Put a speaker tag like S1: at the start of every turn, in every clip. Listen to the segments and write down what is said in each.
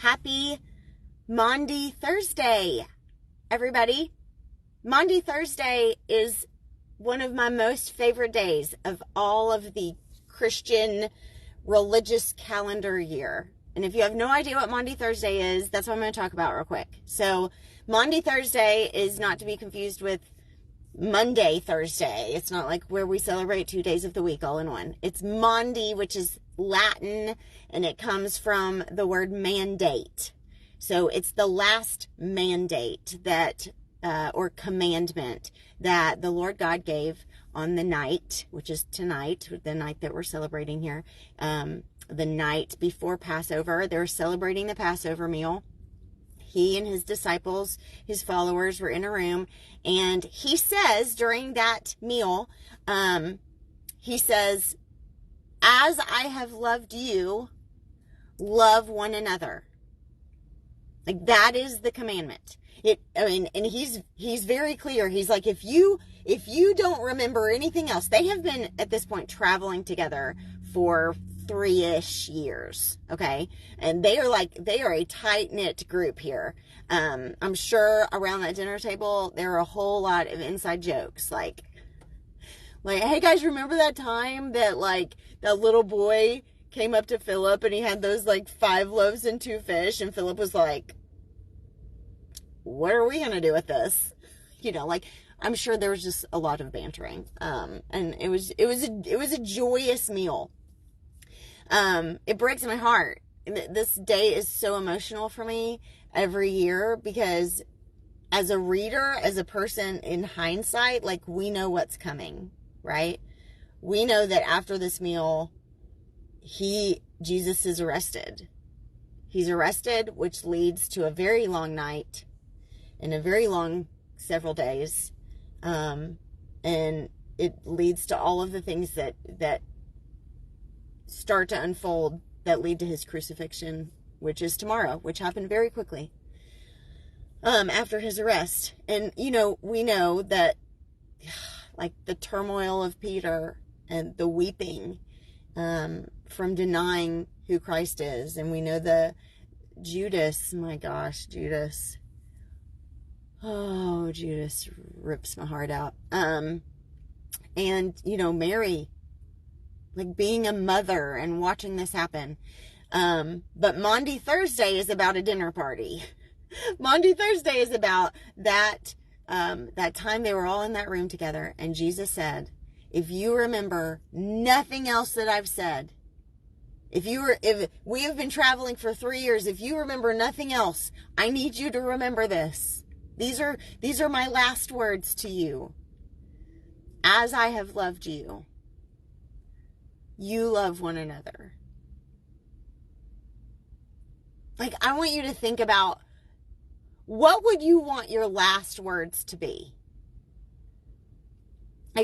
S1: Happy Maundy Thursday, everybody. Maundy Thursday is one of my most favorite days of all of the Christian religious calendar year. And if you have no idea what Maundy Thursday is, that's what I'm going to talk about real quick. So Maundy Thursday is not to be confused with Monday Thursday. It's not like where we celebrate 2 days of the week all in one. It's Maundy, which is Latin, and it comes from the word mandate. So it's the last mandate that, or commandment that the Lord God gave on the night, which is tonight, the night that we're celebrating here, the night before Passover. They're celebrating the Passover meal. He and his disciples, his followers, were in a room, and he says during that meal, he says, "As I have loved you, love one another." Like, that is the commandment. And he's very clear. He's like, if you don't remember anything else, they have been at this point traveling together for 3-ish years, okay? And they are a tight-knit group here. I'm sure around that dinner table, there are a whole lot of inside jokes, like, hey guys, remember that time that, that little boy came up to Philip and he had those, 5 loaves and 2 fish, and Philip was like, what are we going to do with this? I'm sure there was just a lot of bantering. And it was a joyous meal. It breaks my heart. This day is so emotional for me every year because as a reader, as a person in hindsight, we know what's coming, right? We know that after this meal, Jesus is arrested. He's arrested, which leads to a very long night and a very long several days. And it leads to all of the things that start to unfold that lead to his crucifixion, which is tomorrow, which happened very quickly after his arrest. And, we know that, the turmoil of Peter and the weeping from denying who Christ is. And we know the Judas, my gosh, Judas. Oh, Judas rips my heart out. And, Mary, being a mother and watching this happen. But Maundy Thursday is about a dinner party. Maundy Thursday is about that time they were all in that room together, and Jesus said, if you remember nothing else that I've said, if we have been traveling for 3 years, if you remember nothing else, I need you to remember this. These are my last words to you. As I have loved you, you love one another. I want you to think about, what would you want your last words to be?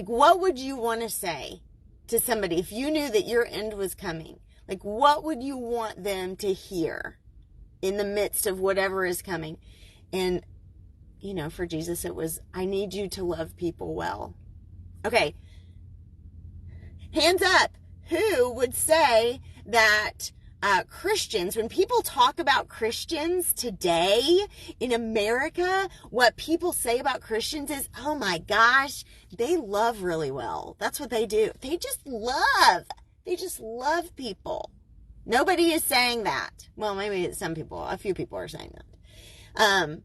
S1: What would you want to say to somebody if you knew that your end was coming? What would you want them to hear in the midst of whatever is coming? And, for Jesus, it was, I need you to love people well. Okay. Hands up. Who would say that Christians, when people talk about Christians today in America, what people say about Christians is, oh my gosh, they love really well. That's what they do. They just love people. Nobody is saying that. Well, maybe a few people are saying that.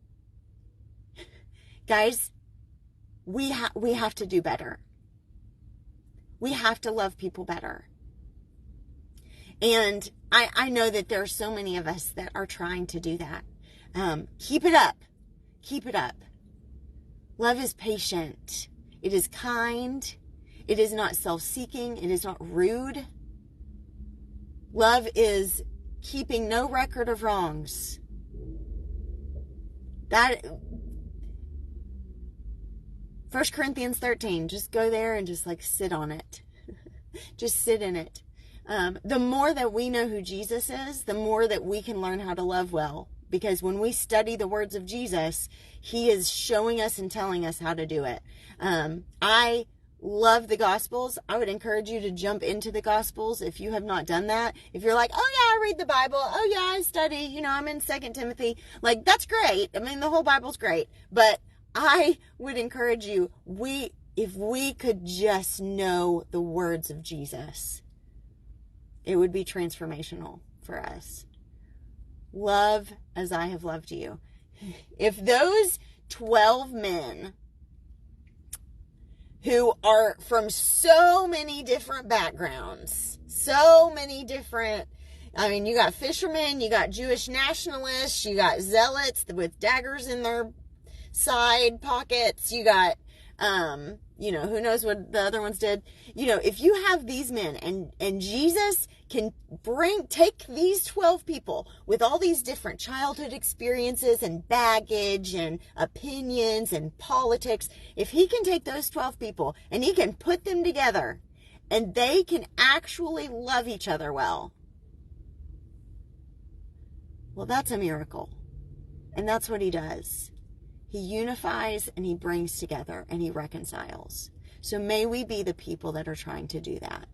S1: Guys, we have to do better. We have to love people better. And I know that there are so many of us that are trying to do that. Keep it up. Keep it up. Love is patient. It is kind. It is not self-seeking. It is not rude. Love is keeping no record of wrongs. That 1 Corinthians 13, just go there and just sit on it. Just sit in it. The more that we know who Jesus is, the more that we can learn how to love well. Because when we study the words of Jesus, he is showing us and telling us how to do it. I love the Gospels, I would encourage you to jump into the Gospels if you have not done that. If you're like, oh yeah, I read the Bible. Oh yeah, I study. I'm in 2 Timothy. Like, that's great. I mean, the whole Bible's great. But I would encourage you, if we could just know the words of Jesus, it would be transformational for us. Love as I have loved you. If those 12 men who are from so many different backgrounds, so many different, you got fishermen, you got Jewish nationalists, you got zealots with daggers in their side pockets, you got, who knows what the other ones did. If you have these men and Jesus can take these 12 people with all these different childhood experiences and baggage and opinions and politics, if he can take those 12 people and he can put them together and they can actually love each other well, that's a miracle. And that's what he does. He unifies and he brings together and he reconciles. So may we be the people that are trying to do that.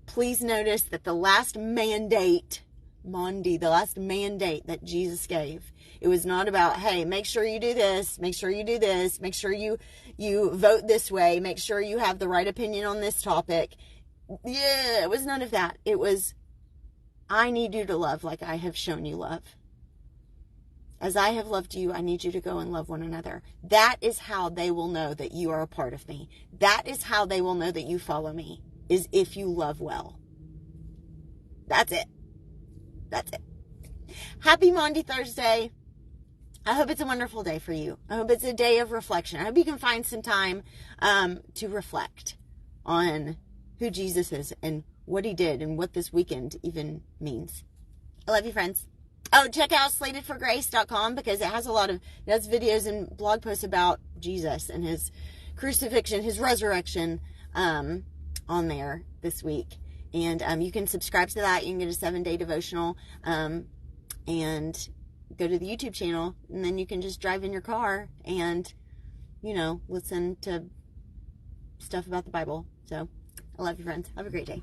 S1: Please notice that the last mandate, Maundy, the last mandate that Jesus gave, it was not about, hey, make sure you do this, make sure you do this, make sure you vote this way, make sure you have the right opinion on this topic. Yeah, it was none of that. It was, I need you to love like I have shown you love. As I have loved you, I need you to go and love one another. That is how they will know that you are a part of me. That is how they will know that you follow me, is if you love well. That's it. That's it. Happy Maundy Thursday. I hope it's a wonderful day for you. I hope it's a day of reflection. I hope you can find some time to reflect on who Jesus is and what he did and what this weekend even means. I love you, friends. Oh, check out slatedforgrace.com because it has that's videos and blog posts about Jesus and his crucifixion, his resurrection on there this week. And you can subscribe to that. You can get a 7-day devotional and go to the YouTube channel. And then you can just drive in your car and, listen to stuff about the Bible. So I love you, friends. Have a great day.